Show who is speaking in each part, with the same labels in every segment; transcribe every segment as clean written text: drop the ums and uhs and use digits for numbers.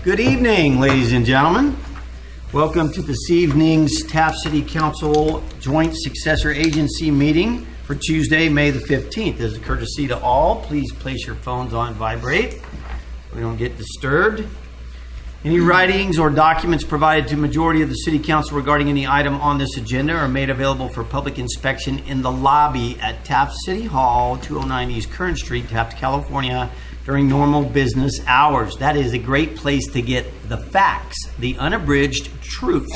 Speaker 1: Good evening, ladies and gentlemen. Welcome to this evening's Taft City Council Joint Successor Agency meeting for Tuesday, May the 15th. As a courtesy to all, please place your phones on vibrate so we don't get disturbed. Any writings or documents provided to majority of the City Council regarding any item on this agenda are made available for public inspection in the lobby at Taft City Hall, 209 East Kern Street, Taft, California, during normal business hours. That is a great place to get the facts, the unabridged truth,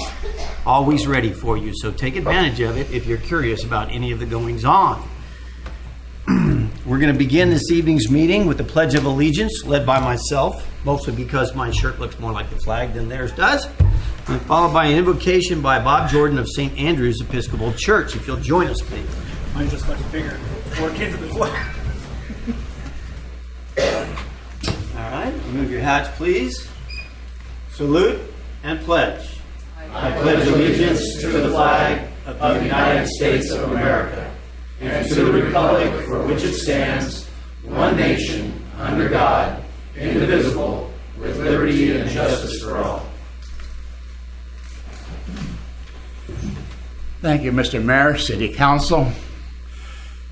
Speaker 1: always ready for you. So take advantage of it if you're curious about any of the goings on. We're going to begin this evening's meeting with the Pledge of Allegiance, led by myself, mostly because my shirt looks more like the flag than theirs does, and followed by an invocation by Bob Jordan of St. Andrew's Episcopal Church. If you'll join us, please.
Speaker 2: Mine's just much bigger. Work into the flag.
Speaker 1: All right, remove your hats, please. Salute and pledge.
Speaker 3: I pledge allegiance to the flag of the United States of America and to the republic for which it stands, one nation, under God, indivisible, with liberty and justice for all.
Speaker 4: Thank you, Mr. Mayor, City Council.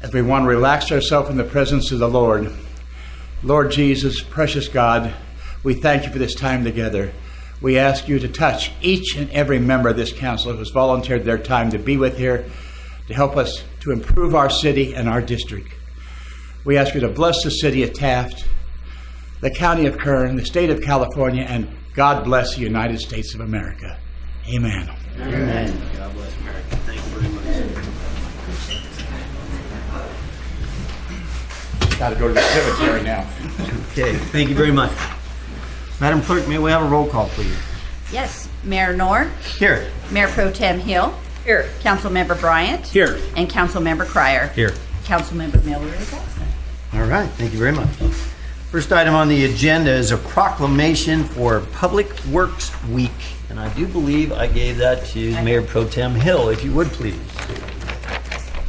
Speaker 4: As we want to relax ourselves in the presence of the Lord, Lord Jesus, precious God, we thank you for this time together. We ask you to touch each and every member of this council who has volunteered their time to be with here, to help us to improve our city and our district. We ask you to bless the city of Taft, the county of Kern, the state of California, and God bless the United States of America. Amen.
Speaker 1: Amen. God bless America. Thank you very much.
Speaker 4: Got to go to the cemetery now.
Speaker 1: Okay, thank you very much. Madam Clerk, may we have a roll call, please?
Speaker 5: Yes, Mayor Knorr,
Speaker 1: Here.
Speaker 5: Mayor Pro Tem Hill,
Speaker 6: Here.
Speaker 5: Councilmember Bryant,
Speaker 2: Here.
Speaker 5: and Councilmember Cryer.
Speaker 1: Here.
Speaker 5: Councilmember Miller is absent.
Speaker 1: All right, thank you very much. First item on the agenda is a proclamation for Public Works Week, and I do believe I gave that to Mayor Pro Tem Hill, if you would please.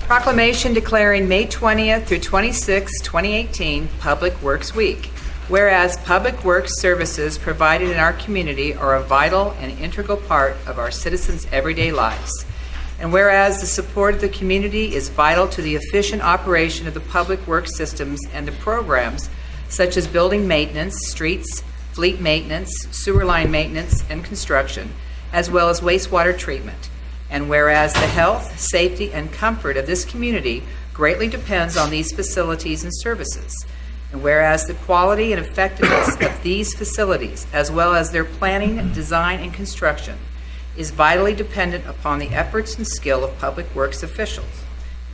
Speaker 6: Proclamation declaring May 20th through 26, 2018 Public Works Week. Whereas public works services provided in our community are a vital and integral part of our citizens' everyday lives. And whereas the support of the community is vital to the efficient operation of the public works systems and the programs such as building maintenance, streets, fleet maintenance, sewer line maintenance, and construction, as well as wastewater treatment. And whereas the health, safety, and comfort of this community greatly depends on these facilities and services. And whereas the quality and effectiveness of these facilities, as well as their planning, design, and construction, is vitally dependent upon the efforts and skill of public works officials.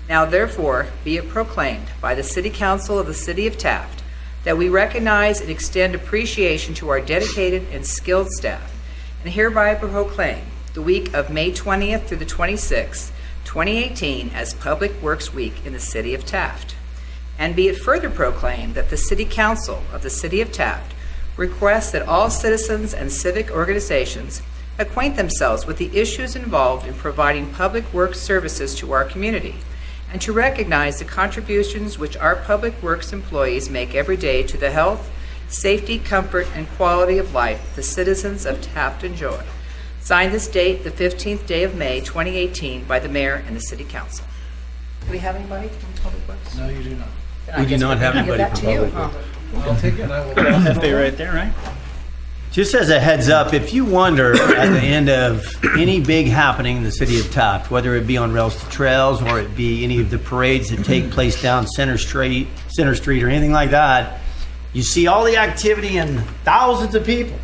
Speaker 6: Now therefore be it proclaimed by the City Council of the City of Taft that we recognize and extend appreciation to our dedicated and skilled staff, and hereby proclaim the week of May 20th through the 26th, 2018 as Public Works Week in the City of Taft. And be it further proclaimed that the City Council of the City of Taft requests that all citizens and civic organizations acquaint themselves with the issues involved in providing public works services to our community, and to recognize the contributions which our public works employees make every day to the health, safety, comfort, and quality of life the citizens of Taft enjoy. Signed this date, the 15th day of May, 2018, by the Mayor and the City Council. Do we have anybody from Public Works?
Speaker 2: No, you do not.
Speaker 1: We do not have
Speaker 6: Give
Speaker 1: anybody
Speaker 6: that
Speaker 1: from
Speaker 6: to you,
Speaker 1: Public
Speaker 6: huh?
Speaker 1: Works.
Speaker 2: I'll take it. I will.
Speaker 7: FA right there, right?
Speaker 1: Just as a heads up, if you wonder at the end of any big happening in the city of Taft, whether it be on Rails to Trails or it be any of the parades that take place down Center Street or anything like that, you see all the activity and thousands of people.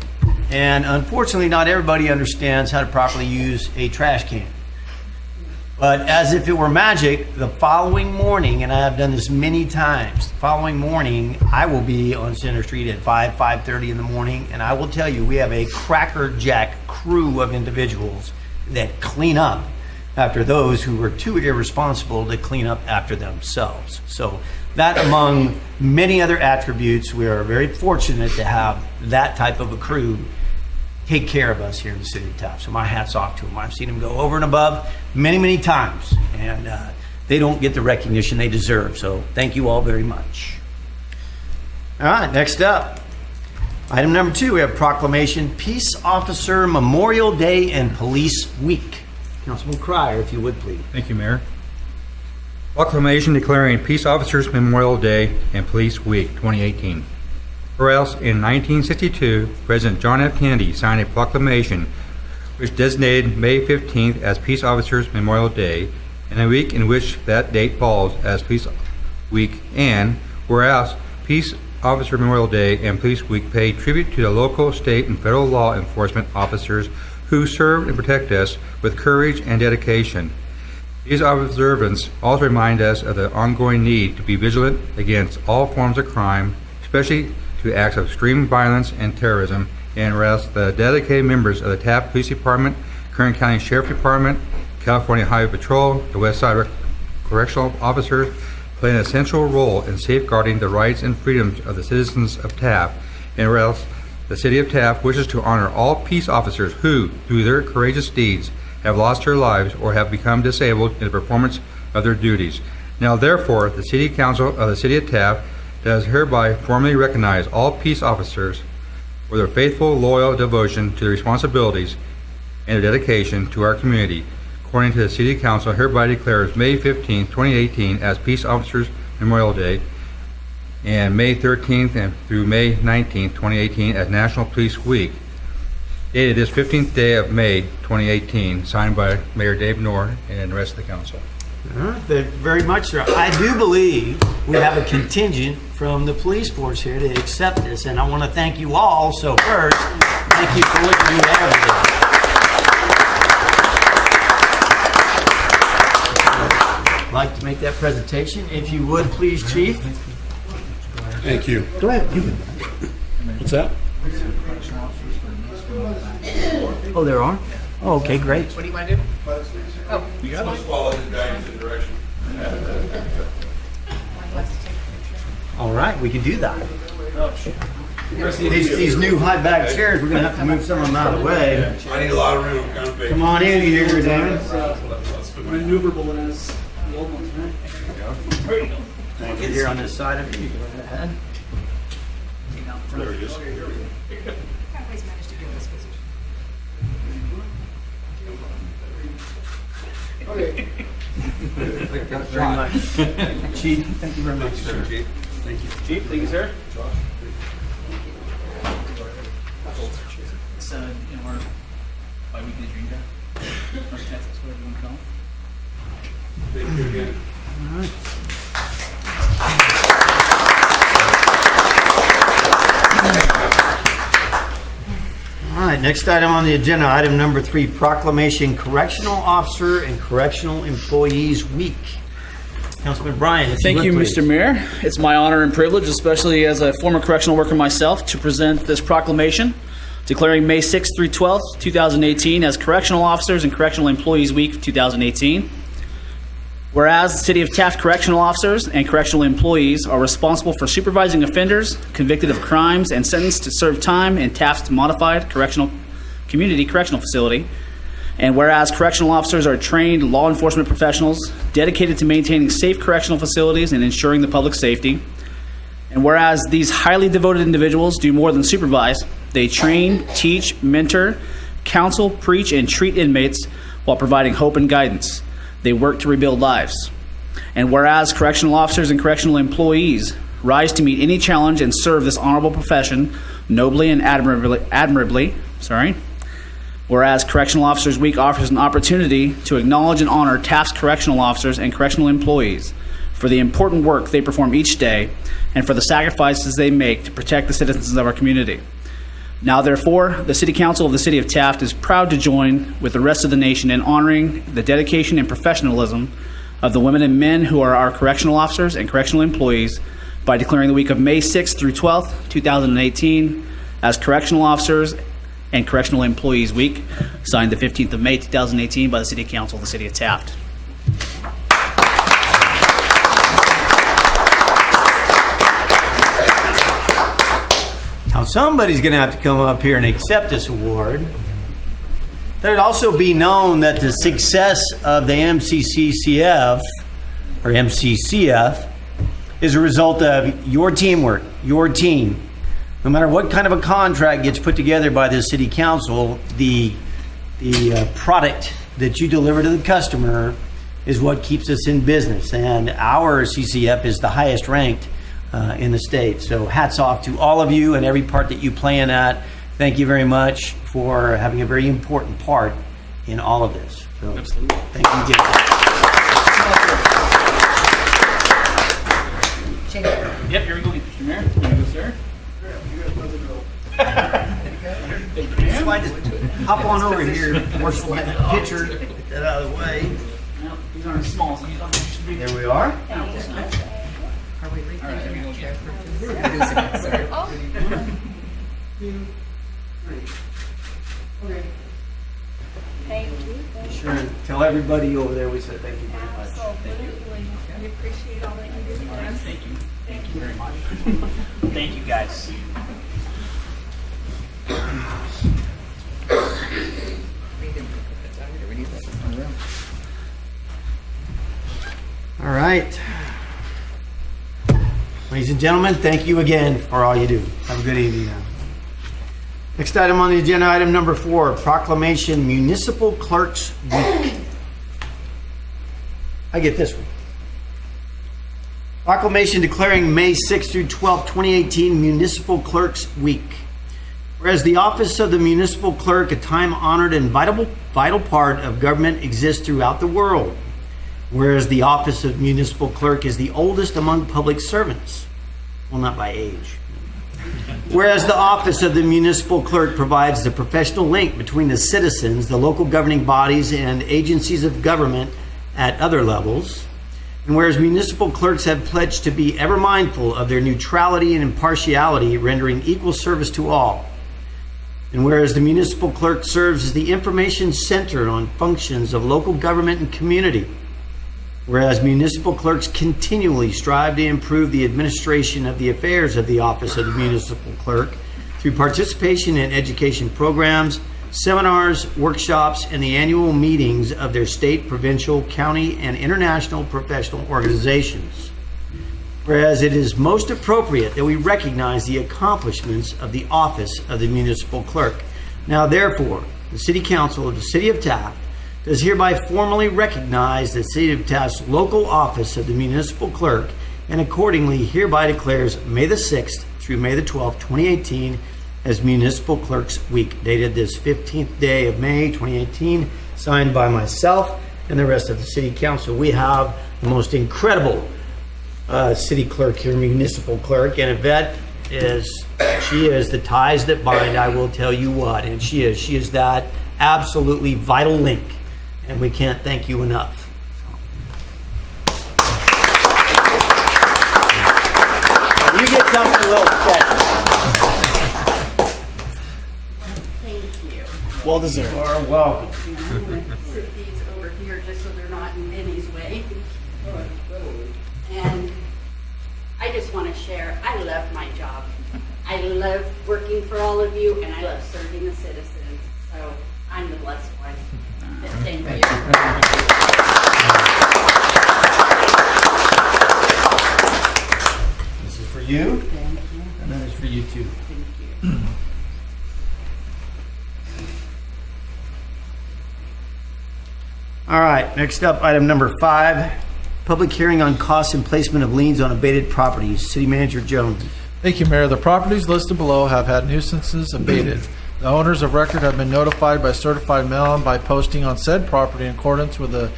Speaker 1: And unfortunately, not everybody understands how to properly use a trash can. But as if it were magic, the following morning, and I have done this many times, the following morning, I will be on Center Street at 5:30 in the morning, and I will tell you, we have a crackerjack crew of individuals that clean up after those who were too irresponsible to clean up after themselves. So that, among many other attributes, we are very fortunate to have that type of a crew take care of us here in the city of Taft. So my hat's off to them. I've seen them go over and above many, many times, and they don't get the recognition they deserve. So thank you all very much. All right, next up. Item number 2, we have proclamation Peace Officer Memorial Day and Police Week. Councilman Cryer, if you would please.
Speaker 7: Thank you, Mayor. Proclamation declaring Peace Officers Memorial Day and Police Week 2018. Whereas in 1962, President John F. Kennedy signed a proclamation which designated May 15th as Peace Officers Memorial Day and a week in which that date falls as Police Week, and whereas Peace Officer Memorial Day and Police Week pay tribute to the local, state, and federal law enforcement officers who serve and protect us with courage and dedication. These observances also remind us of the ongoing need to be vigilant against all forms of crime, especially to acts of extreme violence and terrorism, and whereas the dedicated members of the Taft Police Department, Kern County Sheriff Department, California Highway Patrol, the West Side Correctional Officers play an essential role in safeguarding the rights and freedoms of the citizens of Taft, and whereas the City of Taft wishes to honor all peace officers who, through their courageous deeds, have lost their lives or have become disabled in the performance of their duties. Now therefore, the City Council of the City of Taft does hereby formally recognize all peace officers for their faithful, loyal devotion to their responsibilities and their dedication to our community. According to the City Council, hereby declares May 15, 2018 as Peace Officers Memorial Day and May 13th and through May 19th, 2018 as National Police Week. Dated this 15th day of May 2018, signed by Mayor Dave Knorr and the rest of the council.
Speaker 1: Very much, sir. I do believe we have a contingent from the police force here to accept this, and I want to thank you all. So first, thank you for what you do every day. I'd like to make that presentation. If you would, please, Chief.
Speaker 8: Thank you.
Speaker 1: Go ahead.
Speaker 8: What's that?
Speaker 1: Oh, there are? Oh, okay, great.
Speaker 6: What do you want to do?
Speaker 1: All right, we can do that. These new high back chairs, we're going to have to move some of them out of the way.
Speaker 8: I need a lot of room, kind of big.
Speaker 1: Come on in here, Damon.
Speaker 2: Maneuverable as the old ones, right?
Speaker 1: Thank you. Here on this side of you. Go ahead.
Speaker 8: There it is.
Speaker 1: Very much. Chief, thank you very much, sir.
Speaker 2: Chief, thank you, sir. It's our bi-weekly dream job. Or Texas, whatever you want to call it.
Speaker 8: Thank you again.
Speaker 1: All right, next item on the agenda, item number 3, proclamation Correctional Officer and Correctional Employees Week. Councilman Bryan, if
Speaker 2: Thank
Speaker 1: would,
Speaker 2: you,
Speaker 1: please.
Speaker 2: Mr. Mayor. It's my honor and privilege, especially as a former correctional worker myself, to present this proclamation declaring May 6th through 12th, 2018 as Correctional Officers and Correctional Employees Week 2018. Whereas the City of Taft correctional officers and correctional employees are responsible for supervising offenders convicted of crimes and sentenced to serve time in Taft's modified community correctional facility. And whereas correctional officers are trained law enforcement professionals dedicated to maintaining safe correctional facilities and ensuring the public safety. And whereas these highly devoted individuals do more than supervise, they train, teach, mentor, counsel, preach, and treat inmates while providing hope and guidance. They work to rebuild lives. And whereas correctional officers and correctional employees rise to meet any challenge and serve this honorable profession nobly and admirably. Whereas Correctional Officers Week offers an opportunity to acknowledge and honor Taft's correctional officers and correctional employees for the important work they perform each day and for the sacrifices they make to protect the citizens of our community. Now, therefore, the City Council of the City of Taft is proud to join with the rest of the nation in honoring the dedication and professionalism of the women and men who are our correctional officers and correctional employees by declaring the week of May 6th through 12th, 2018 as Correctional Officers and Correctional Employees Week, signed the 15th of May, 2018 by the City Council of the City of Taft.
Speaker 1: Now, somebody's going to have to come up here and accept this award. Let it also be known that the success of the MCCCF, or MCCF, is a result of your teamwork, your team, no matter what kind of a contract gets put together by the city council, the product that you deliver to the customer is what keeps us in business. And our CCF is the highest ranked in the state. So hats off to all of you and every part that you play in that. Thank you very much for having a very important part in all of this. So,
Speaker 2: Absolutely.
Speaker 1: thank you again.
Speaker 2: Yep, here we go, Mr. Mayor. Here we go, sir.
Speaker 1: So I just hop on over here. We'll get the picture, get that out of the way.
Speaker 2: No, these aren't small, so you don't have to
Speaker 1: There we are.
Speaker 6: Are we
Speaker 2: All right, here we go.
Speaker 1: Sure, and tell everybody over there we said thank you very much.
Speaker 9: We appreciate all that you do for us.
Speaker 2: Thank you. Thank you very much. Thank you, guys.
Speaker 1: All right. Ladies and gentlemen, thank you again for all you do. Have a good evening now. Next item on the agenda, item number 4, Proclamation Municipal Clerks Week. I get this one. Proclamation declaring May 6th through 12th, 2018 Municipal Clerks Week. Whereas the office of the municipal clerk, a time-honored and vital part of government, exists throughout the world. Whereas the office of municipal clerk is the oldest among public servants. Well, not by age. Whereas the office of the municipal clerk provides the professional link between the citizens, the local governing bodies, and agencies of government at other levels. And whereas municipal clerks have pledged to be ever mindful of their neutrality and impartiality, rendering equal service to all. And whereas the municipal clerk serves as the information center on functions of local government and community. Whereas municipal clerks continually strive to improve the administration of the affairs of the office of the municipal clerk through participation in education programs, seminars, workshops, and the annual meetings of their state, provincial, county, and international professional organizations. Whereas it is most appropriate that we recognize the accomplishments of the office of the municipal clerk. Now, therefore, the City Council of the City of Taft does hereby formally recognize the City of Taft's local office of the municipal clerk, and accordingly hereby declares May the 6th through May the 12th, 2018 as Municipal Clerks Week, dated this 15th day of May 2018, signed by myself and the rest of the City Council. We have the most incredible city clerk here, municipal clerk, and Yvette she is the ties that bind, I will tell you what, and she is that absolutely vital link. And we can't thank you enough. You get something a little special.
Speaker 5: Thank you.
Speaker 2: Well deserved.
Speaker 1: You are welcome.
Speaker 5: I'm going to sit these over here just so they're not in Vinny's way. And I just want to share, I love my job. I love working for all of you, and I love serving the citizens. So I'm the blessed one. Thank you.
Speaker 1: This is for you, and that is for you too.
Speaker 5: Thank you.
Speaker 1: All right, next up, item number 5, public hearing on costs and placement of liens on abated properties. City Manager Jones.
Speaker 10: Thank you, Mayor. The properties listed below have had nuisances abated. The owners of record have been notified by certified mail and by posting on said property in accordance with the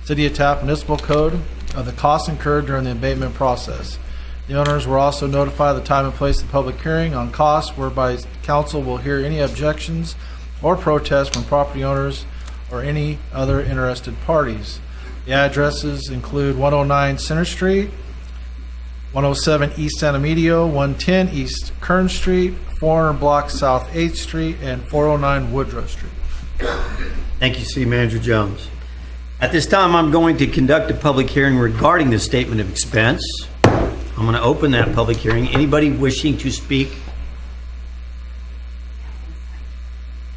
Speaker 10: City of Taft Municipal Code of the costs incurred during the abatement process. The owners were also notified of the time and place of public hearing on costs, whereby council will hear any objections or protests from property owners or any other interested parties. The addresses include 109 Center Street, 107 East Santa Medio, 110 East Kern Street, 400 block South 8th Street, and 409 Woodrow Street.
Speaker 1: Thank you, City Manager Jones. At this time, I'm going to conduct a public hearing regarding the statement of expense. I'm going to open that public hearing. Anybody wishing to speak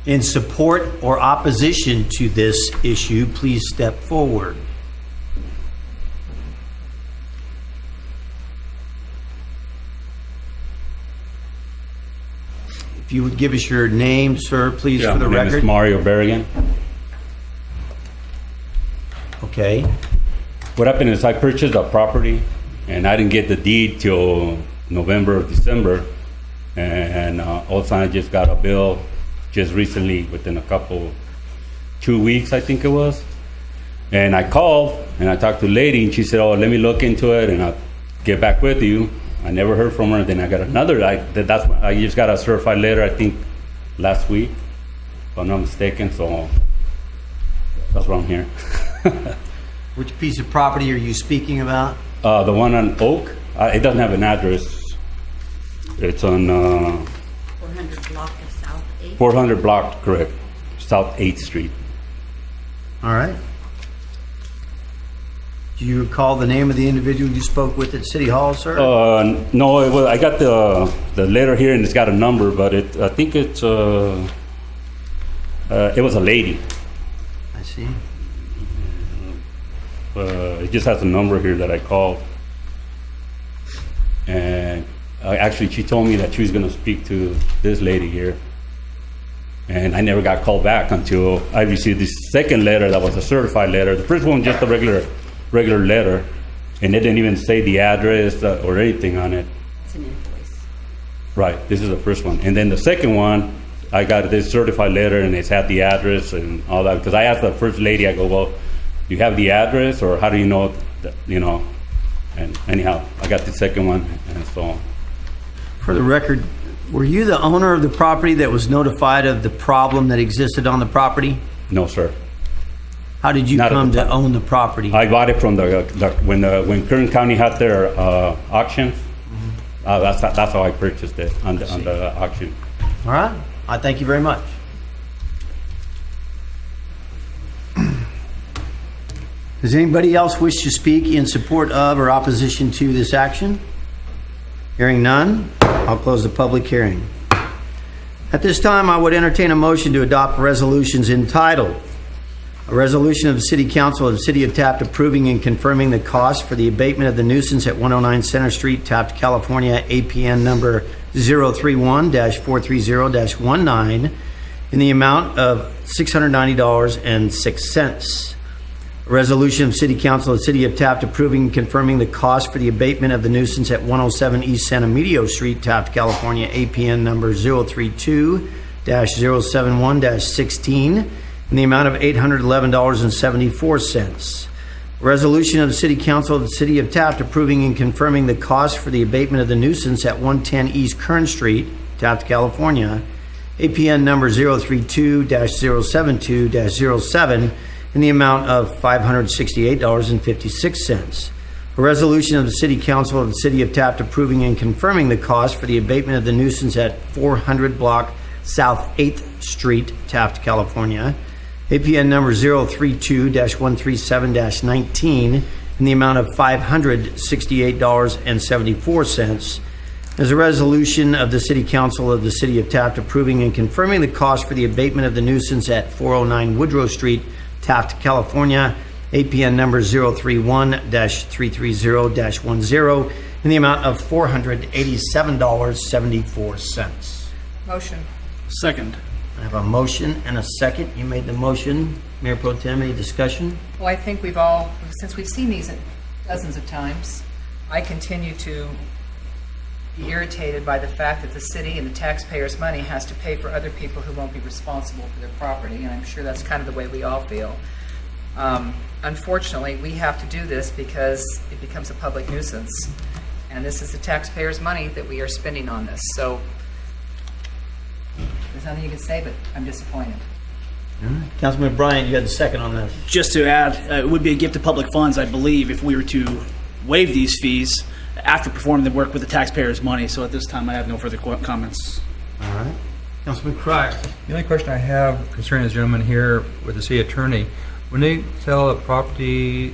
Speaker 1: in support or opposition to this issue, please step forward. If you would give us your name, sir, please,
Speaker 11: Yeah,
Speaker 1: for the
Speaker 11: my name is
Speaker 1: record.
Speaker 11: Mario Berrigan.
Speaker 1: Okay.
Speaker 11: What happened is I purchased a property and I didn't get the deed till November or December. And all of a sudden I just got a bill just recently within 2 weeks, I think it was. And I called and I talked to a lady and she said, oh, let me look into it and I'll get back with you. I never heard from her. Then I got another, I just got a certified letter, I think, last week, if I'm not mistaken. So that's why I'm here.
Speaker 1: Which piece of property are you speaking about?
Speaker 11: The one on Oak, it doesn't have an address. It's on
Speaker 5: 400 block of South 8.
Speaker 11: 400 block, correct, South 8th Street.
Speaker 1: All right. Do you recall the name of the individual you spoke with at City Hall, sir?
Speaker 11: No, I got the letter here and it's got a number, but I think it was a lady.
Speaker 1: I see.
Speaker 11: It just has a number here that I called. And actually, she told me that she was going to speak to this lady here. And I never got called back until I received this second letter that was a certified letter. The first one was just a regular letter. And it didn't even say the address or anything on it.
Speaker 5: It's an invoice.
Speaker 11: Right, this is the first one. And then the second one, I got this certified letter and it's had the address and all that. Because I asked the first lady, I go, well, do you have the address or how do you know that, you know? And anyhow, I got the second one and so on.
Speaker 1: For the record, were you the owner of the property that was notified of the problem that existed on the property?
Speaker 11: No, sir.
Speaker 1: How did you
Speaker 11: Not at
Speaker 1: come
Speaker 11: the
Speaker 1: to
Speaker 11: time.
Speaker 1: own the property?
Speaker 11: I bought it from when Kern County had their auction. That's how I purchased it on the auction.
Speaker 1: All right. I thank you very much. Does anybody else wish to speak in support of or opposition to this action? Hearing none, I'll close the public hearing. At this time, I would entertain a motion to adopt resolutions entitled, a resolution of the City Council of the City of Taft approving and confirming the cost for the abatement of the nuisance at 109 Center Street, Taft, California, APN number 031-430-19 in the amount of $690.06. A resolution of City Council of the City of Taft approving and confirming the cost for the abatement of the nuisance at 107 East San Emilio Street, Taft, California, APN number 032-071-16 in the amount of $811.74. A resolution of the City Council of the City of Taft approving and confirming the cost for the abatement of the nuisance at 110 East Kern Street, Taft, California, APN number 032-072-07 in the amount of $568.56. A resolution of the City Council of the City of Taft approving and confirming the cost for the abatement of the nuisance at 400 block South 8th Street, Taft, California, APN number 032-137-19 in the amount of $568.74. As a resolution of the City Council of the City of Taft approving and confirming the cost for the abatement of the nuisance at 409 Woodrow Street, Taft, California, APN number 031-330-10 in the amount of $487.74.
Speaker 6: Motion.
Speaker 2: Second.
Speaker 1: I have a motion and a second. You made the motion. Mayor Pro Tem, any discussion?
Speaker 6: Well, I think since we've seen these dozens of times, I continue to be irritated by the fact that the city and the taxpayers' money has to pay for other people who won't be responsible for their property, and I'm sure that's kind of the way we all feel. Unfortunately, we have to do this because it becomes a public nuisance, and this is the taxpayers' money that we are spending on this. So there's nothing you can say, but I'm disappointed.
Speaker 1: Councilman Bryant, you had the second on this.
Speaker 2: Just to add, it would be a gift to public funds, I believe, if we were to waive these fees after performing the work with the taxpayers' money. So at this time, I have no further comments.
Speaker 1: All right. Councilman Cryer.
Speaker 7: The only question I have concerning this gentleman here with the city attorney, when they sell a property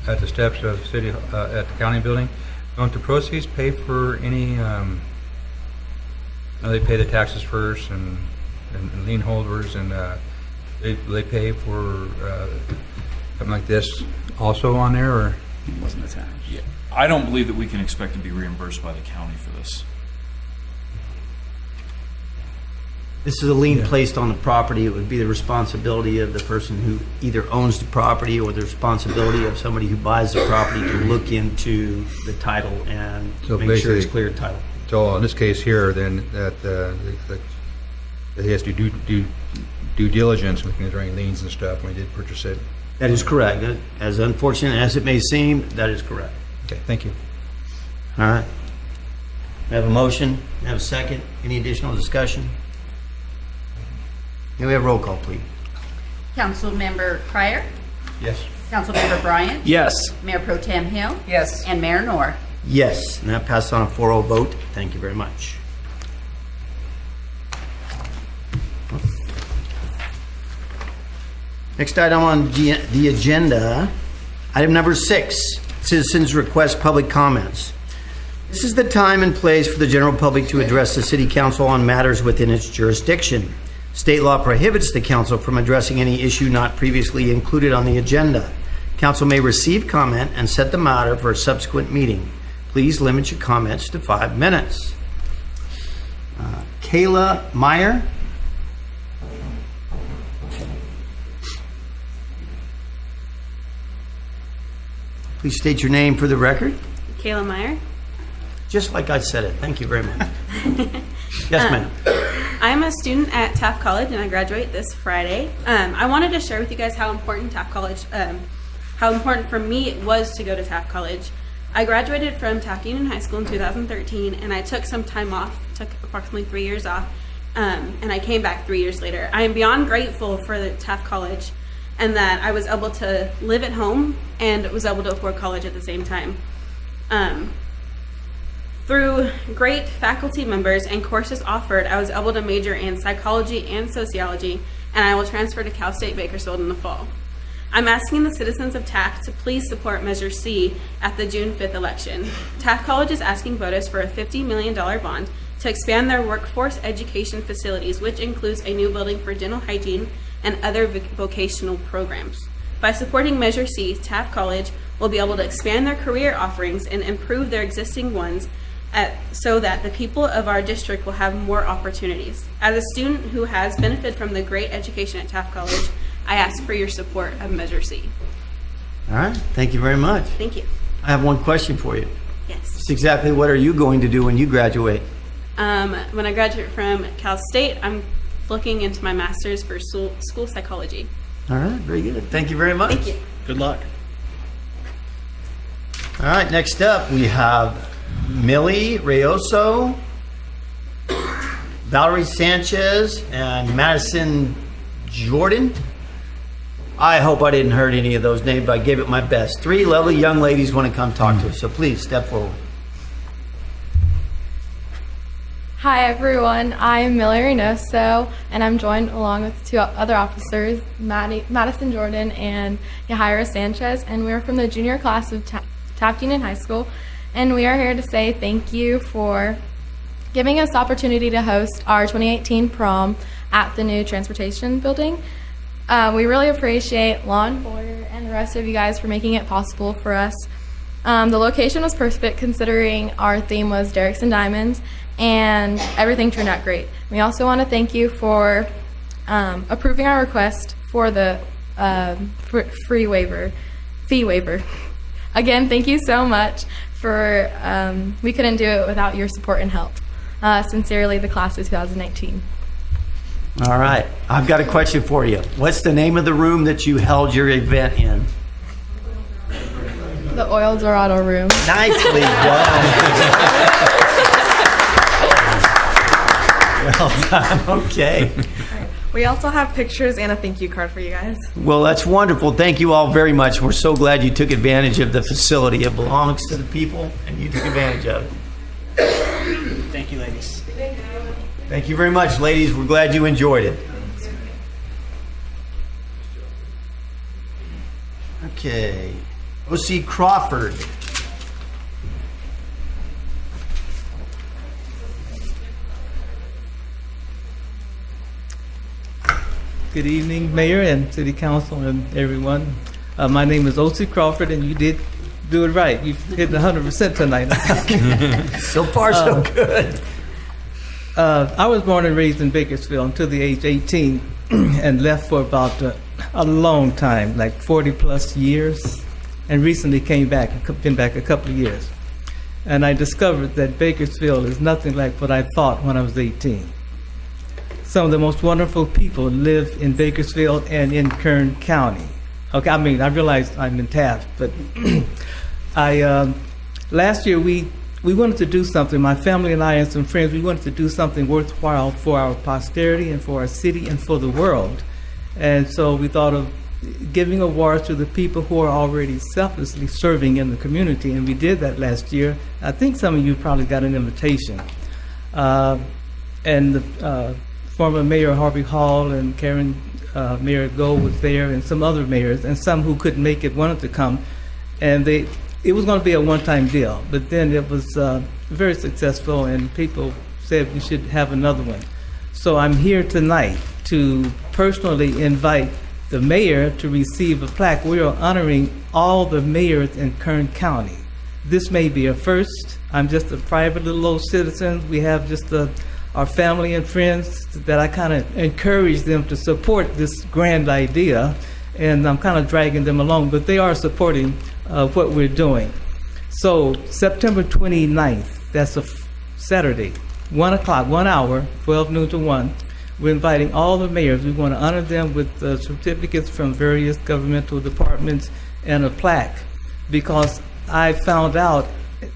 Speaker 7: at the steps of the city, at the county building, don't the proceeds pay for any, they pay the taxes first and lien holders and they pay for something like this also on there, or?
Speaker 2: It wasn't attached.
Speaker 12: Yeah, I don't believe that we can expect to be reimbursed by the county for this.
Speaker 1: This is a lien placed on the property. It would be the responsibility of the person who either owns the property or the responsibility of somebody who buys the property to look into the title and
Speaker 7: So
Speaker 1: make sure it's
Speaker 7: basically-
Speaker 1: clear title.
Speaker 7: So in this case here, then, that he has to do due diligence, looking at any liens and stuff when he did purchase it.
Speaker 1: That is correct. As unfortunate as it may seem, that is correct.
Speaker 7: Okay, thank you.
Speaker 1: All right. We have a motion, we have a second. Any additional discussion? May we have roll call, please?
Speaker 5: Councilmember Cryer,
Speaker 1: Yes.
Speaker 5: Councilmember Bryant,
Speaker 2: Yes.
Speaker 5: Mayor Pro Tem Hill,
Speaker 6: Yes.
Speaker 5: and Mayor Nor.
Speaker 1: Yes, and that passes on a 4-0 vote. Thank you very much. Next item on the agenda, item number 6, citizens request public comments. This is the time and place for the general public to address the city council on matters within its jurisdiction. State law prohibits the council from addressing any issue not previously included on the agenda. Council may receive comment and set the matter for a subsequent meeting. Please limit your comments to 5 minutes. Kayla Meyer. Please state your name for the record,
Speaker 9: Kayla Meyer.
Speaker 1: just like I said it. Thank you very much. Yes, ma'am.
Speaker 9: I'm a student at Taft College and I graduate this Friday. I wanted to share with you guys how important how important for me it was to go to Taft College. I graduated from Taft Union High School in 2013 and I took some time off, took approximately 3 years off, and I came back 3 years later. I am beyond grateful for the Taft College and that I was able to live at home and was able to afford college at the same time. Through great faculty members and courses offered, I was able to major in psychology and sociology, and I will transfer to Cal State Bakersfield in the fall. I'm asking the citizens of Taft to please support Measure C at the June 5th election. Taft College is asking voters for a $50 million bond to expand their workforce education facilities, which includes a new building for dental hygiene and other vocational programs. By supporting Measure C, Taft College will be able to expand their career offerings and improve their existing ones so that the people of our district will have more opportunities. As a student who has benefited from the great education at Taft College, I ask for your support of Measure C.
Speaker 1: All right. Thank you very much.
Speaker 9: Thank you.
Speaker 1: I have one question for you.
Speaker 9: Yes.
Speaker 1: Just exactly what are you going to do when you graduate?
Speaker 9: When I graduate from Cal State, I'm looking into my master's for school psychology.
Speaker 1: All right. Very good. Thank you very much.
Speaker 9: Thank you.
Speaker 2: Good luck.
Speaker 1: All right, next up we have Millie Rayoso, Valerie Sanchez, and Madison Jordan. I hope I didn't hurt any of those names, but I gave it my best. 3 lovely young ladies want to come talk to us, so please step forward.
Speaker 12: Hi everyone, I'm Millie Reynoso, and I'm joined along with 2 other officers, Madison Jordan and Yahaira Sanchez, and we're from the junior class of Taft Union High School, and we are here to say thank you for giving us the opportunity to host our 2018 prom at the new transportation building. We really appreciate Lon Boyer and the rest of you guys for making it possible for us. The location was perfect considering our theme was Derricks and Diamonds, and everything turned out great. We also want to thank you for approving our request for the fee waiver. Again, thank you so much for, we couldn't do it without your support and help. Sincerely, the class of 2019.
Speaker 1: All right, I've got a question for you. What's the name of the room that you held your event in?
Speaker 12: The Oil Dorado room.
Speaker 1: Nicely done. Well done. Okay.
Speaker 13: We also have pictures and a thank you card for you guys.
Speaker 1: Well, that's wonderful. Thank you all very much. We're so glad you took advantage of the facility. It belongs to the people, and you took advantage of it.
Speaker 2: Thank you, ladies.
Speaker 1: Thank you very much, ladies. We're glad you enjoyed it. Okay. O.C. Crawford.
Speaker 14: Good evening, Mayor and City Council and everyone. My name is O.C. Crawford, and you did do it right. You hit 100% tonight.
Speaker 1: So far, so good.
Speaker 14: I was born and raised in Bakersfield until the age 18 and left for about a long time, like 40 plus years, and recently came back, been back a couple of years. And I discovered that Bakersfield is nothing like what I thought when I was 18. Some of the most wonderful people live in Bakersfield and in Kern County. Okay, I mean, I realize I'm in Taft, but last year we wanted to do something, my family and I and some friends, we wanted to do something worthwhile for our posterity and for our city and for the world. And so we thought of giving awards to the people who are already selflessly serving in the community, and we did that last year. I think some of you probably got an invitation. And the former Mayor Harvey Hall and Karen Mayor Gold was there, and some other mayors, and some who couldn't make it wanted to come. And it was going to be a one-time deal, but then it was very successful, and people said we should have another one. So I'm here tonight to personally invite the mayor to receive a plaque. We are honoring all the mayors in Kern County. This may be a first. I'm just a private little old citizen. We have just our family and friends that I kind of encourage them to support this grand idea, and I'm kind of dragging them along, but they are supporting what we're doing. So September 29th, that's a Saturday, 1 o'clock, 1 hour, 12 noon to 1, we're inviting all the mayors. We want to honor them with certificates from various governmental departments and a plaque, because I found out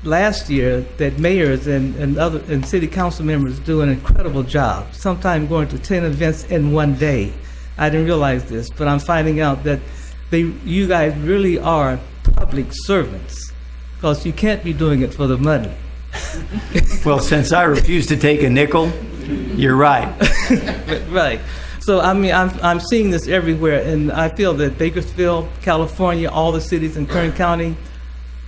Speaker 14: last year that mayors and city council members do an incredible job, sometimes going to 10 events in one day. I didn't realize this, but I'm finding out that you guys really are public servants, because you can't be doing it for the money.
Speaker 1: Well, since I refuse to take a nickel, you're right.
Speaker 14: Right. So I mean, I'm seeing this everywhere, and I feel that Bakersfield, California, all the cities in Kern County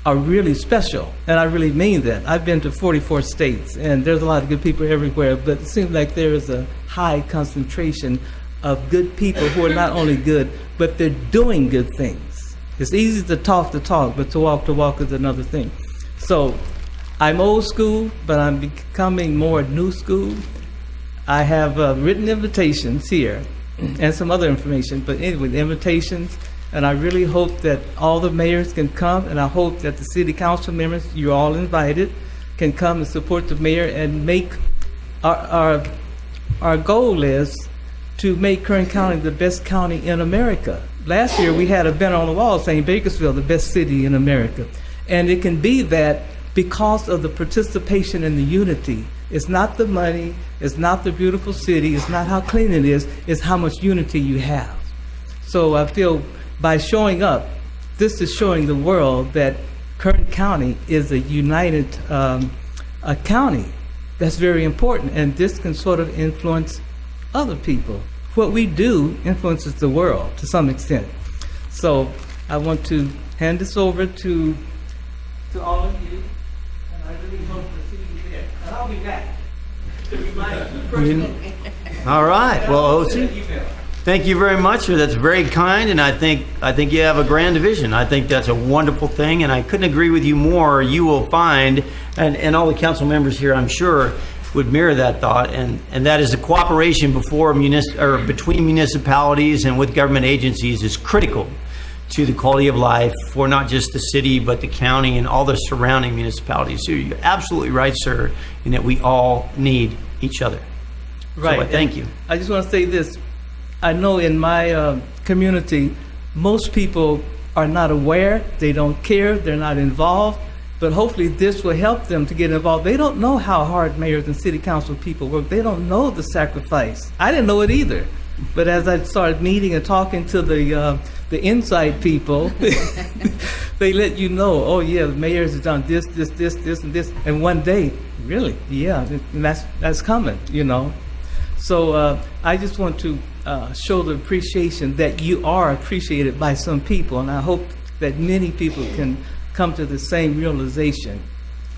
Speaker 14: are really special, and I really mean that. I've been to 44 states, and there's a lot of good people everywhere, but it seems like there is a high concentration of good people who are not only good, but they're doing good things. It's easy to talk, but to walk is another thing. So I'm old school, but I'm becoming more new school. I have written invitations here and some other information, but anyway, the invitations, and I really hope that all the mayors can come, and I hope that the city council members, you're all invited, can come and support the mayor and make our goal is to make Kern County the best county in America. Last year we had a banner on the wall saying Bakersfield, the best city in America. And it can be that because of the participation and the unity. It's not the money, it's not the beautiful city, it's not how clean it is, it's how much unity you have. So I feel by showing up, this is showing the world that Kern County is a united a county. That's very important, and this can sort of influence other people. What we do influences the world to some extent. So I want to hand this over to all of you, and I really hope to see you there. And I'll be back to remind you personally.
Speaker 1: All right. Well, Osi, thank you very much, sir. That's very kind, and I think you have a grand vision. I think that's a wonderful thing, and I couldn't agree with you more. You will find, and all the council members here, I'm sure, would mirror that thought, and that is the cooperation between municipalities and with government agencies is critical to the quality of life for not just the city, but the county and all the surrounding municipalities. So you're absolutely right, sir, in that we all need each other.
Speaker 14: Right.
Speaker 1: So thank you.
Speaker 14: I just want to say this. I know in my community, most people are not aware, they don't care, they're not involved, but hopefully this will help them to get involved. They don't know how hard mayors and city council people work. They don't know the sacrifice. I didn't know it either. But as I started meeting and talking to the inside people, they let you know, oh yeah, the mayor's has done this, and this. And one day, really, yeah, and that's coming, you know. So I just want to show the appreciation that you are appreciated by some people, and I hope that many people can come to the same realization,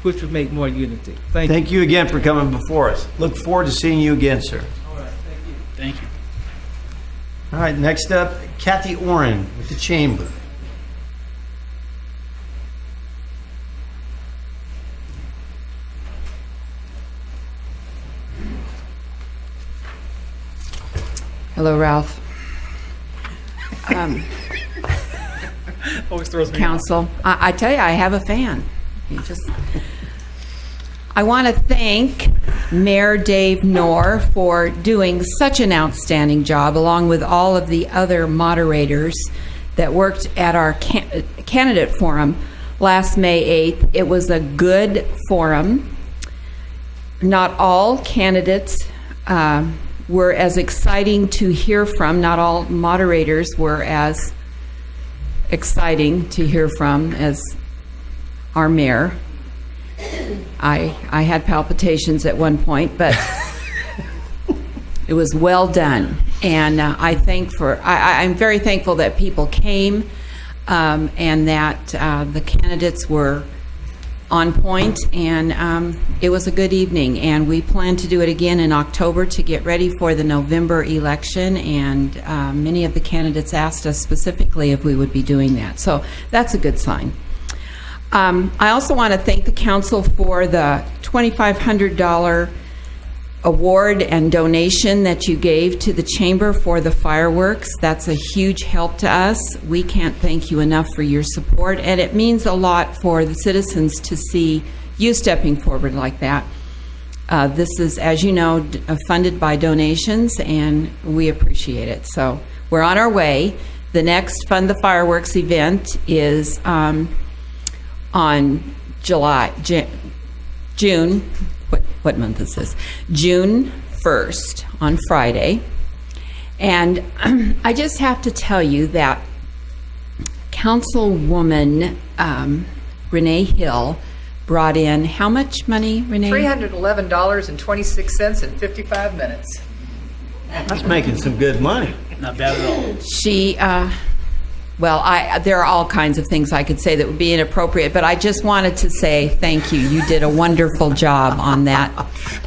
Speaker 14: which would make more unity. Thank you.
Speaker 1: Thank you again for coming before us. Look forward to seeing you again, sir.
Speaker 14: All right, thank you.
Speaker 2: Thank you.
Speaker 1: All right, next up, Kathy Oren with the Chamber.
Speaker 6: Hello, Ralph.
Speaker 2: Always throws me off.
Speaker 6: Council. I tell you, I have a fan. I want to thank Mayor Dave Knorr for doing such an outstanding job, along with all of the other moderators that worked at our candidate forum last May 8th. It was a good forum. Not all candidates were as exciting to hear from. Not all moderators were as exciting to hear from as our mayor. I had palpitations at one point, but it was well done. And I'm very thankful that people came and that the candidates were on point, and it was a good evening. And we plan to do it again in October to get ready for the November election, and many of the candidates asked us specifically if we would be doing that. So that's a good sign. I also want to thank the council for the $2,500 award and donation that you gave to the chamber for the fireworks. That's a huge help to us. We can't thank you enough for your support, and it means a lot for the citizens to see you stepping forward like that. This is, as you know, funded by donations, and we appreciate it. So we're on our way. The next Fund the Fireworks event is on June, what month is this? June 1st, on Friday. And I just have to tell you that Councilwoman Renee Hill brought in how much money, Renee? $311.26 in 55 minutes.
Speaker 1: That's making some good money.
Speaker 2: Not bad at all.
Speaker 6: She, there are all kinds of things I could say that would be inappropriate, but I just wanted to say thank you. You did a wonderful job on that.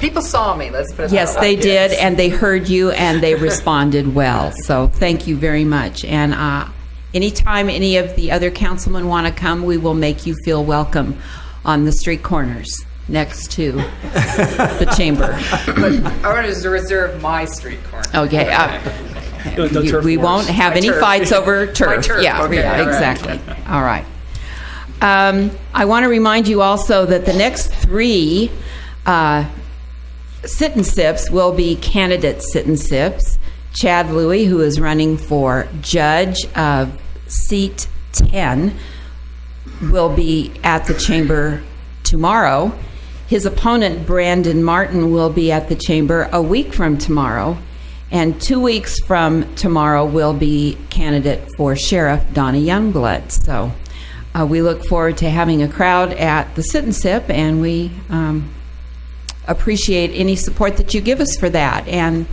Speaker 6: People saw me, let's put it Yes, they did, and they heard you, and they responded well. So thank you very much. And anytime any of the other councilmen want to come, we will make you feel welcome on the street corners next to the chamber.
Speaker 15: But I want to reserve my street corner.
Speaker 6: Okay. We won't have any fights over turf. Yeah,
Speaker 15: Okay,
Speaker 6: yeah,
Speaker 15: all right.
Speaker 6: exactly. All right. I want to remind you also that the next 3 sit-and-sips will be candidate sit-and-sips. Chad Louie, who is running for judge of seat 10, will be at the chamber tomorrow. His opponent, Brandon Martin, will be at the chamber a week from tomorrow. And 2 weeks from tomorrow will be candidate for sheriff, Donna Youngblood. So we look forward to having a crowd at the sit-and-sip, and we appreciate any support that you give us for that. And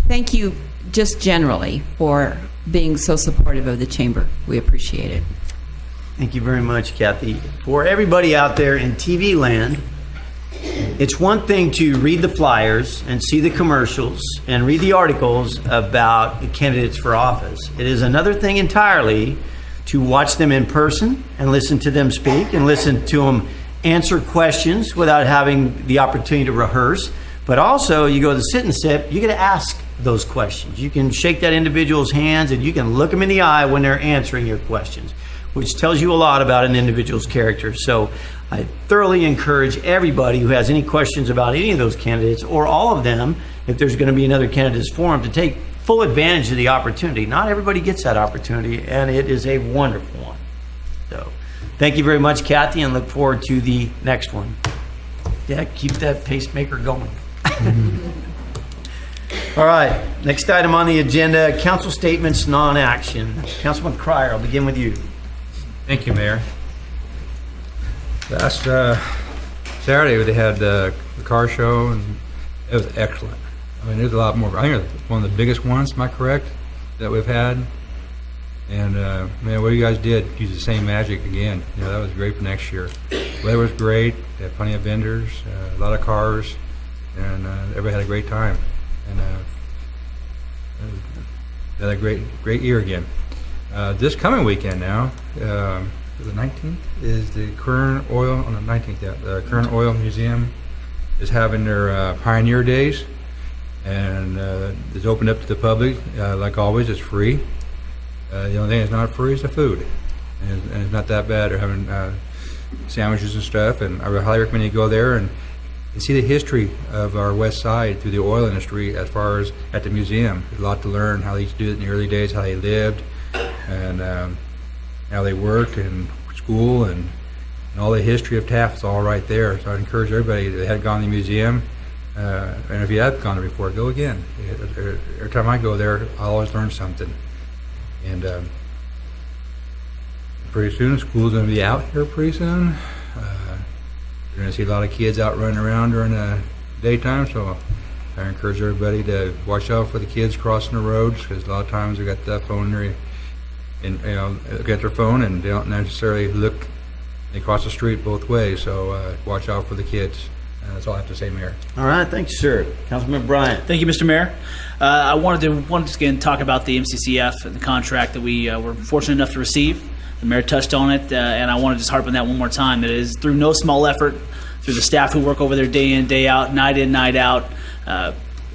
Speaker 6: thank you just generally for being so supportive of the chamber. We appreciate it.
Speaker 1: Thank you very much, Kathy. For everybody out there in TV land, it's one thing to read the flyers and see the commercials and read the articles about the candidates for office. It is another thing entirely to watch them in person and listen to them speak and listen to them answer questions without having the opportunity to rehearse. But also, you go to the sit-and-sip, you get to ask those questions. You can shake that individual's hands and you can look them in the eye when they're answering your questions, which tells you a lot about an individual's character. So I thoroughly encourage everybody who has any questions about any of those candidates or all of them, if there's going to be another candidates forum, to take full advantage of the opportunity. Not everybody gets that opportunity, and it is a wonderful one. So thank you very much, Kathy, and look forward to the next one. Yeah, keep that pacemaker going. All right, next item on the agenda, council statements, non-action. Councilman Cryer, I'll begin with you.
Speaker 7: Thank you, Mayor. Last Saturday, they had the car show, and it was excellent. I mean, there's a lot more. I think it's one of the biggest ones, am I correct, that we've had? And, man, what you guys did, use the same magic again. You know, that was great for next year. Weather was great. They had plenty of vendors, a lot of cars, and everybody had a great time. And they had a great year again. This coming weekend now, the 19th, is the Kern Oil, on the 19th, yeah, the Kern Oil Museum is having their Pioneer Days. and it's opened up to the public. Like always, it's free. The only thing that's not free is the food, and it's not that bad. They're having sandwiches and stuff, and I would highly recommend you go there and see the history of our west side through the oil industry. As far as at the museum, there's a lot to learn, how they used to do it in the early days, how they lived, and how they worked, and school, and all the history of Taft is all right there. So I'd encourage everybody that had gone to the museum, and if you have gone there before, go again. Every time I go there, I always learn something. And pretty soon, school's going to be out here pretty soon. You're going to see a lot of kids out running around during the daytime, so I encourage everybody to watch out for the kids crossing the roads, because a lot of times they got that phone there, and get their phone, and they don't necessarily look. They cross the street both ways, so watch out for the kids. That's all I have to say, Mayor.
Speaker 1: All right, thanks, sir. Councilman Bryant.
Speaker 2: Thank you, Mr. Mayor. I wanted to again talk about the MCCF and the contract that we were fortunate enough to receive. The mayor touched on it, and I want to just harp on that one more time. It is through no small effort, through the staff who work over there day in, day out, night in, night out,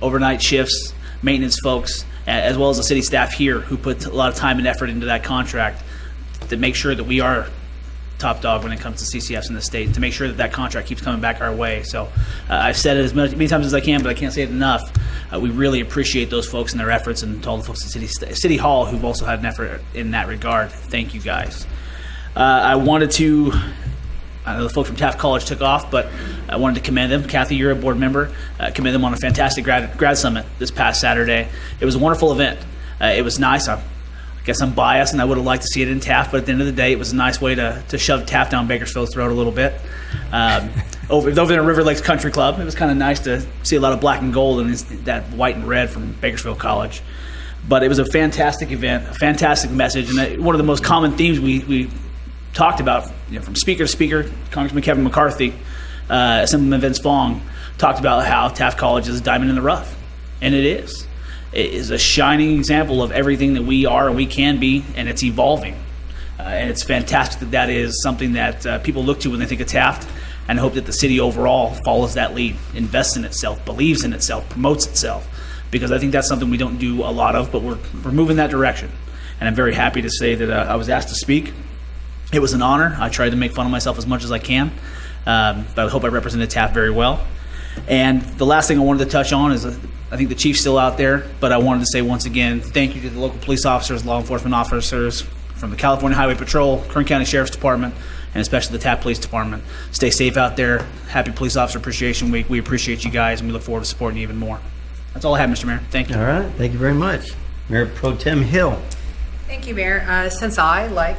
Speaker 2: overnight shifts, maintenance folks, as well as the city staff here who put a lot of time and effort into that contract to make sure that we are top dog when it comes to CCFs in the state, to make sure that that contract keeps coming back our way. So I've said it as many times as I can, but I can't say it enough. We really appreciate those folks and their efforts, and to all the folks at City Hall who've also had an effort in that regard. Thank you, guys. I know the folks from Taft College took off, but I wanted to commend them. Kathy, you're a board member. Commend them on a fantastic grad summit this past Saturday. It was a wonderful event. It was nice. I guess I'm biased, and I would have liked to see it in Taft, but at the end of the day, it was a nice way to shove Taft down Bakersfield's throat a little bit. Over there at River Lakes Country Club, it was kind of nice to see a lot of black and gold and that white and red from Bakersfield College. But it was a fantastic event, a fantastic message, and one of the most common themes we talked about, from speaker to speaker. Congressman Kevin McCarthy, Assemblyman Vince Fong, talked about how Taft College is a diamond in the rough, and it is. It is a shining example of everything that we are and we can be, and it's evolving. And it's fantastic that is something that people look to when they think of Taft, and I hope that the city overall follows that lead, invests in itself, believes in itself, promotes itself, because I think that's something we don't do a lot of, but we're moving that direction. And I'm very happy to say that I was asked to speak. It was an honor. I tried to make fun of myself as much as I can, but I hope I represented Taft very well. And the last thing I wanted to touch on is I think the chief's still out there, but I wanted to say once again, thank you to the local police officers, law enforcement officers from the California Highway Patrol, Kern County Sheriff's Department, and especially the Taft Police Department. Stay safe out there. Happy Police Officer Appreciation Week. We appreciate you guys, and we look forward to supporting you even more. That's all I have, Mr. Mayor. Thank you.
Speaker 1: All right, thank you very much. Mayor Pro Tem Hill.
Speaker 6: Thank you, Mayor. Since I, like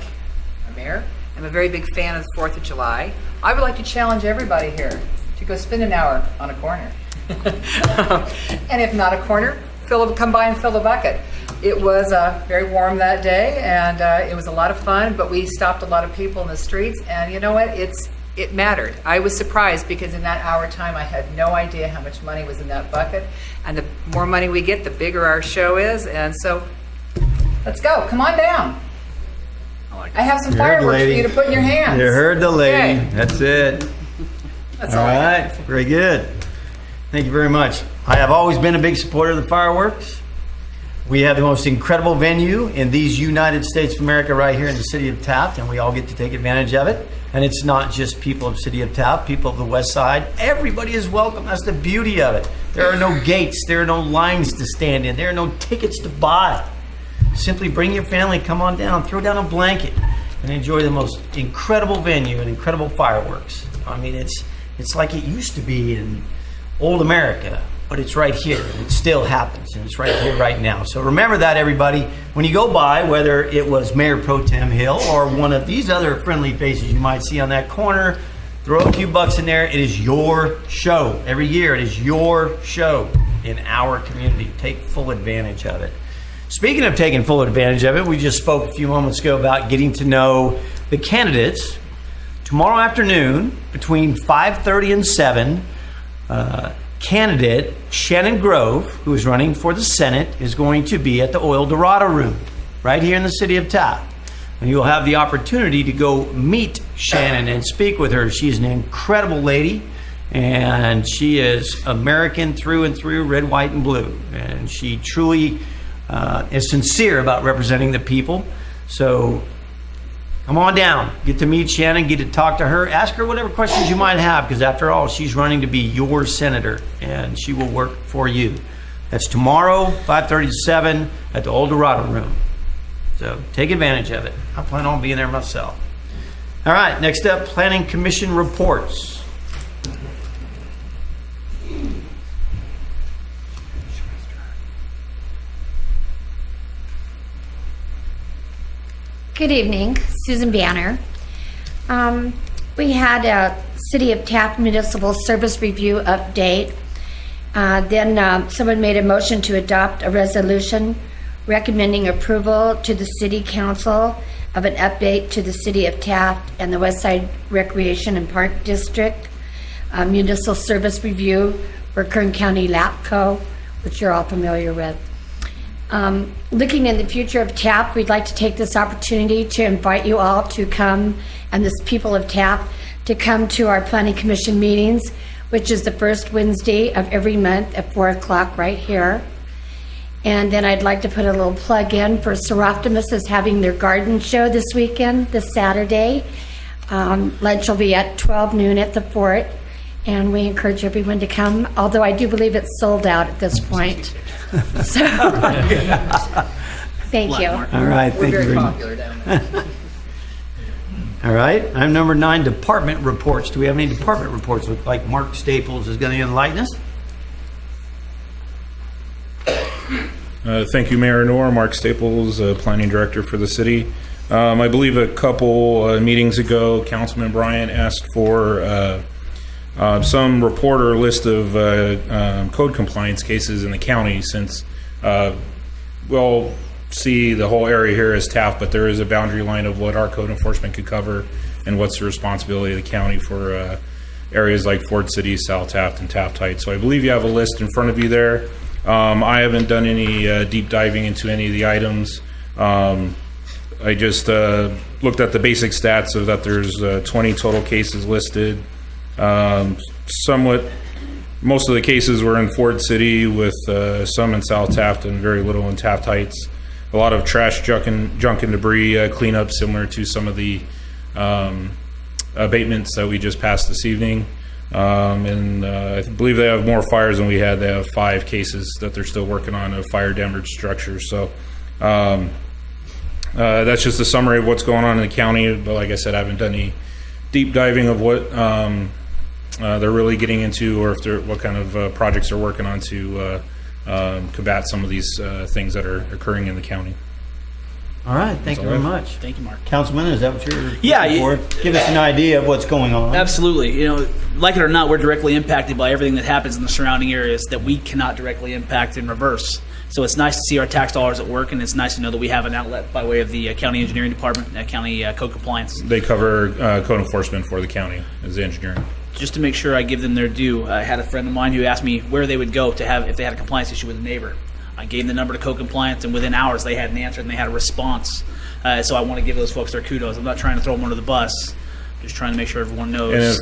Speaker 6: the Mayor, am a very big fan of the 4th of July, I would like to challenge everybody here to go spend an hour on a corner. And if not a corner, come by and fill the bucket. It was very warm that day, and it was a lot of fun, but we stopped a lot of people in the streets, and you know what? It mattered. I was surprised because in that hour time, I had no idea how much money was in that bucket, and the more money we get, the bigger our show is, and so let's go. Come on down. I have some fireworks for you to put in your hands.
Speaker 1: You heard the lady.
Speaker 6: Okay.
Speaker 1: That's it.
Speaker 6: That's
Speaker 1: all
Speaker 6: all I
Speaker 1: right.
Speaker 6: have.
Speaker 1: Very good. Thank you very much. I have always been a big supporter of the fireworks. We have the most incredible venue in these United States of America right here in the city of Taft, and we all get to take advantage of it. And it's not just people of city of Taft, people of the west side. Everybody is welcome. That's the beauty of it. There are no gates. There are no lines to stand in. There are no tickets to buy. Simply bring your family, come on down, throw down a blanket, and enjoy the most incredible venue and incredible fireworks. I mean, it's like it used to be in old America, but it's right here. It still happens, and it's right here, right now. So remember that, everybody. When you go by, whether it was Mayor Pro Tem Hill or one of these other friendly faces you might see on that corner, throw a few bucks in there. It is your show. Every year, it is your show in our community. Take full advantage of it. Speaking of taking full advantage of it, we just spoke a few moments ago about getting to know the candidates. Tomorrow afternoon, between 5:30 and 7, candidate Shannon Grove, who is running for the Senate, is going to be at the Oil Dorado Room right here in the city of Taft. And you'll have the opportunity to go meet Shannon and speak with her. She's an incredible lady, And she is American through and through, red, white, and blue. And she truly is sincere about representing the people. So come on down, get to meet Shannon, get to talk to her, ask her whatever questions you might have, because after all, she's running to be your senator, and she will work for you. That's tomorrow, 5:30 to 7 at the Old Dorado Room. So take advantage of it. I plan on being there myself. All right, next up, Planning Commission reports.
Speaker 16: Good evening, Susan Banner. We had a City of Taft Municipal Service Review update. Then someone made a motion to adopt a resolution recommending approval to the City Council of an update to the City of Taft and the Westside Recreation and Park District Municipal Service Review for Kern County LAPCO, which you're all familiar with. Looking in the future of Taft, we'd like to take this opportunity to invite you all to come, and the people of Taft, to come to our Planning Commission meetings, which is the first Wednesday of every month at 4 o'clock right here. And then I'd like to put a little plug in for Seroptimus is having their garden show this weekend, this Saturday. Lunch will be at 12 noon at the Fort, and we encourage everyone to come, although I do believe it's sold out at this point. So, thank you.
Speaker 1: All right, thank you very much.
Speaker 15: Popular down there.
Speaker 1: All right, item number 9, department reports. Do we have any department reports? Look like Mark Staples is going to enlighten us.
Speaker 17: Thank you, Mayor Noor. Mark Staples, Planning Director for the city. I believe a couple meetings ago, Councilman Bryant asked for some report or list of code compliance cases in the county, since we'll see the whole area here as Taft, but there is a boundary line of what our code enforcement could cover and what's the responsibility of the county for areas like Ford City, South Taft, and Taft Heights. So I believe you have a list in front of you there. I haven't done any deep diving into any of the items. I just looked at the basic stats of that there's 20 total cases listed. Most of the cases were in Ford City, with some in South Taft and very little in Taft Heights. A lot of trash, junk and debris cleanup, similar to some of the abatements that we just passed this evening. And I believe they have more fires than we had. They have 5 cases that they're still working on of fire damaged structures. So that's just a summary of what's going on in the county. But like I said, I haven't done any deep diving of what they're really getting into, or what kind of projects they're working on to combat some of these things that are occurring in the county.
Speaker 1: All right, thank you very much.
Speaker 2: Thank you, Mark.
Speaker 1: Councilman, is that what you're
Speaker 2: Yeah,
Speaker 1: looking for? Give us an idea of what's going on.
Speaker 2: Absolutely. You know, like it or not, we're directly impacted by everything that happens in the surrounding areas that we cannot directly impact in reverse. So it's nice to see our tax dollars at work, and it's nice to know that we have an outlet by way of the county engineering department, county code compliance.
Speaker 17: They cover code enforcement for the county as the engineering.
Speaker 2: Just to make sure I give them their due, I had a friend of mine who asked me where they would go to have if they had a compliance issue with a neighbor. I gave them the number to code compliance, and within hours they had an answer and they had a response. So I want to give those folks their kudos. I'm not trying to throw them under the bus, just trying to make sure everyone knows.
Speaker 17: And if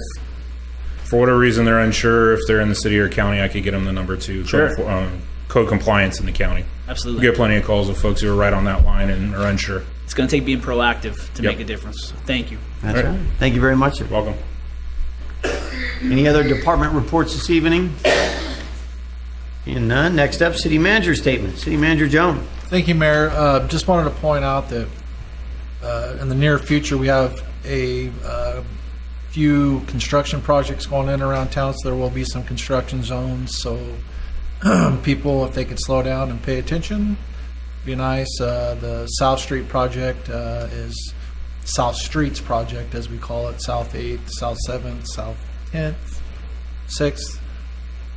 Speaker 17: for whatever reason they're unsure if they're in the city or county, I could get them the number to code compliance in the county.
Speaker 2: Absolutely.
Speaker 17: We get plenty of calls of folks who are right on that line and are unsure.
Speaker 2: It's going to take being proactive to make a difference. Thank you.
Speaker 1: That's right. Thank you very much, sir.
Speaker 17: Welcome.
Speaker 1: Any other department reports this evening? And none. Next up, City Manager statement. City Manager Jones.
Speaker 10: Thank you, Mayor. Just wanted to point out that in the near future we have a few construction projects going in around town, so there will be some construction zones. So people, if they could slow down and pay attention, be nice. The South Street project is South Streets project, as we call it, South 8th, South 7th, South 10th, 6th,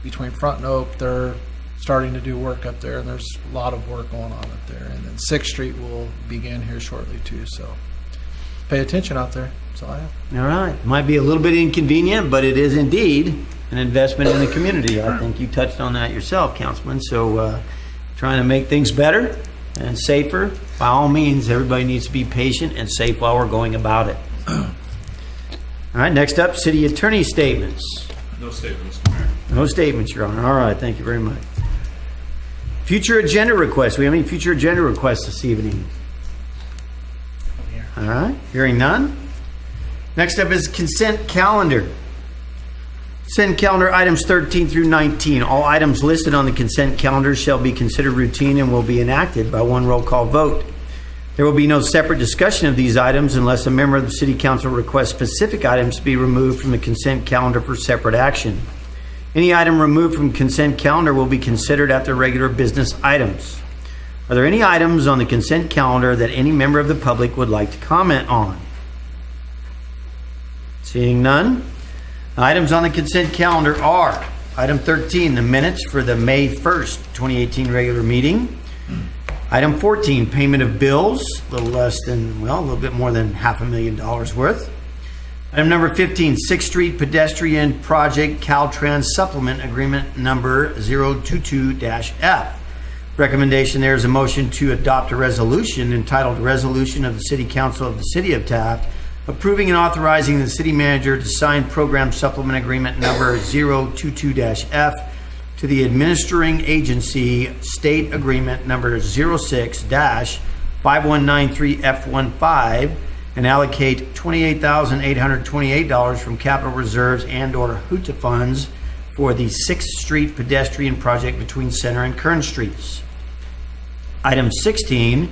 Speaker 10: between Front and Oak. They're starting to do work up there, and there's a lot of work going on up there. And then 6th Street will begin here shortly too, so pay attention out there. That's all I have.
Speaker 1: All right. Might be a little bit inconvenient, but it is indeed an investment in the community. I think you touched on that yourself, Councilman. So trying to make things better and safer. By all means, everybody needs to be patient and safe while we're going about it. All right, next up, City Attorney statements.
Speaker 2: The
Speaker 17: No statement, Mr. Mayor.
Speaker 1: No statements, Your Honor. All right, thank you very much. Future agenda requests. We have any future agenda requests this evening? All right, hearing none. Next up is consent calendar. Consent calendar items 13 through 19. All items listed on the consent calendar shall be considered routine and will be enacted by one roll call vote. There will be no separate discussion of these items unless a member of the City Council requests specific items to be removed from the consent calendar for separate action. Any item removed from consent calendar will be considered after regular business items. Are there any items on the consent calendar that any member of the public would like to comment on? Seeing none. Items on the consent calendar are item 13, the minutes for the May 1st, 2018 regular meeting. Item 14, payment of bills, a little less than, well, a little bit more than $500,000 worth. Item number 15, 6th Street Pedestrian Project Caltrans Supplement Agreement number 022-F. Recommendation there is a motion to adopt a resolution entitled Resolution of the City Council of the City of Taft approving and authorizing the city manager to sign program supplement agreement number 022-F to the administering agency state agreement number 06-5193F15 and allocate $28,828 from capital reserves and/or HUTA funds for the 6th Street pedestrian project between Center and Kern Streets. Item 16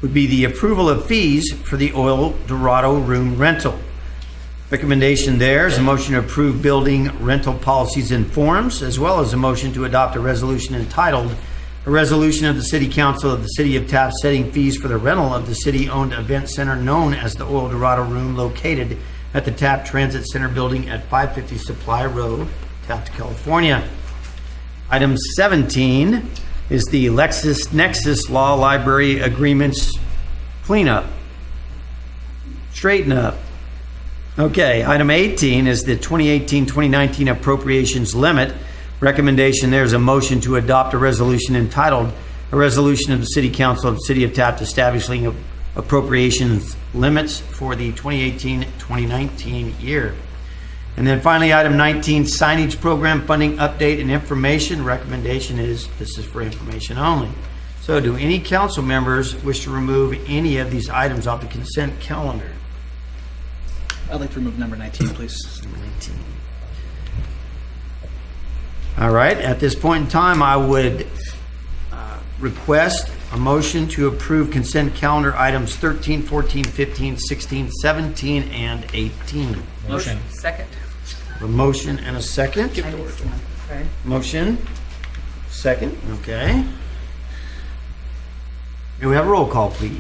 Speaker 1: would be the approval of fees for the Oil Dorado room rental. Recommendation there is a motion to approve building rental policies and forms, as well as a motion to adopt a resolution entitled A Resolution of the City Council of the City of Taft setting fees for the rental of the city-owned event center known as the Oil Dorado Room located at the Taft Transit Center building at 550 Supply Road, Taft, California. Item 17 is the LexisNexis Law Library Agreements cleanup, straighten up. Okay, item 18 is the 2018-2019 appropriations limit. Recommendation there is a motion to adopt a resolution entitled A Resolution of the City Council of the City of Taft establishing appropriations limits for the 2018-2019 year. And then finally, item 19, signage program funding update and information. Recommendation is this is for information only. So do any council members wish to remove any of these items off the consent calendar?
Speaker 2: I'd like to remove number 19, please.
Speaker 1: Number 19. All right, at this point in time, I would request a motion to approve consent calendar items 13, 14, 15, 16, 17, and 18.
Speaker 15: Motion. Second.
Speaker 1: A motion and a second.
Speaker 15: Okay.
Speaker 1: Motion, second, okay. May we have a roll call, please?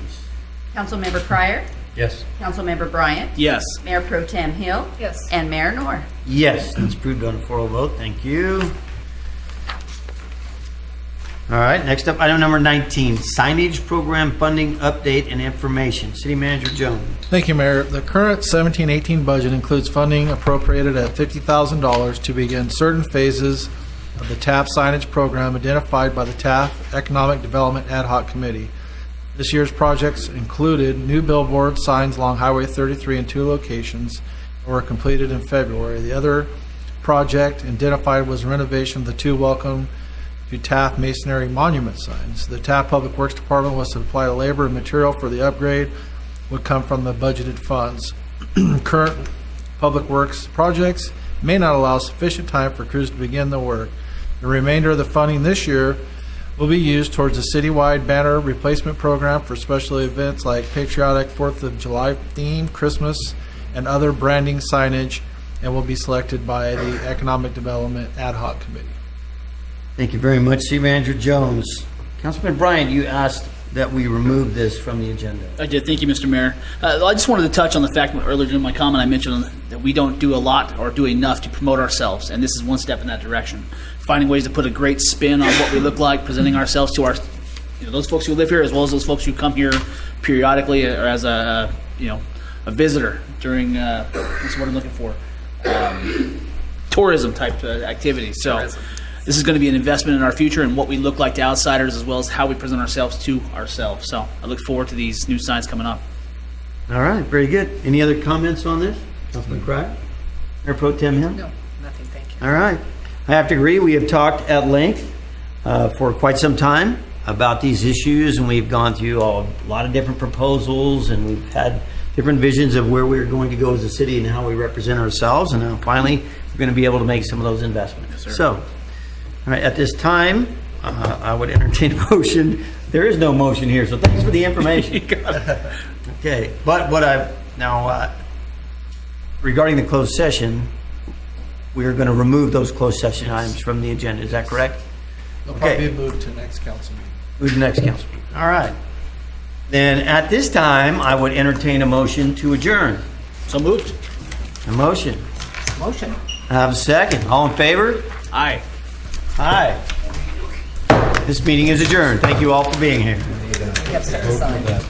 Speaker 5: Councilmember Pryor,
Speaker 7: Yes.
Speaker 5: Councilmember Bryant,
Speaker 2: Yes.
Speaker 5: Mayor Pro Tem Hill,
Speaker 15: Yes.
Speaker 5: and Mayor Noor.
Speaker 1: Yes, that's approved on a 4-0 vote. Thank you. All right, next up, item number 19, signage program funding update and information. City Manager Jones.
Speaker 10: Thank you, Mayor. The current 17-18 budget includes funding appropriated at $50,000 to begin certain phases of the TAF signage program identified by the TAF Economic Development Ad Hoc Committee. This year's projects included new billboard signs along Highway 33 in 2 locations and were completed in February. The other project identified was renovation of the 2 Welcome to Taft Masonry monument signs. The Taft Public Works Department was to supply the labor and material for the upgrade would come from the budgeted funds. Current public works projects may not allow sufficient time for crews to begin the work. The remainder of the funding this year will be used towards a citywide banner replacement program for special events like patriotic 4th of July theme, Christmas, and other branding signage, and will be selected by the Economic Development Ad Hoc Committee.
Speaker 1: Thank you very much, City Manager Jones. Councilman Bryant, you asked that we remove this from the agenda.
Speaker 2: I did. Thank you, Mr. Mayor. I just wanted to touch on the fact that earlier in my comment I mentioned that we don't do a lot or do enough to promote ourselves, and this is one step in that direction. Finding ways to put a great spin on what we look like, presenting ourselves to our, those folks who live here, as well as those folks who come here periodically or as a visitor during what's what I'm looking for, tourism type activities. So. This is going to be an investment in our future and what we look like to outsiders, as well as how we present ourselves to ourselves. So I look forward to these new signs coming up.
Speaker 1: All right, very good. Any other comments on this? Councilman Craig? Mayor Pro Tem Hill?
Speaker 15: No, nothing, thank
Speaker 1: All right. I have to agree, we have talked at length for quite some time about these issues, and we've gone through a lot of different proposals, and we've had different visions of where we're going to go as a city and how we represent ourselves, and now finally, we're going to be able to make some of those investments. So, all right, at this time, I would entertain a motion. There is no motion here, so thanks for the information. Okay, but what regarding the closed session, we are going to remove those closed session items from the agenda. Is that correct?
Speaker 10: They'll
Speaker 1: Okay.
Speaker 10: probably be moved to next council meeting.
Speaker 1: Move to the next council meeting. All right. Then at this time, I would entertain a motion to adjourn.
Speaker 2: So moved.
Speaker 1: A motion.
Speaker 6: Motion.
Speaker 1: I have a second. All in favor?
Speaker 2: Aye.
Speaker 1: Aye. This meeting is adjourned. Thank you all for being here.
Speaker 6: We have set aside.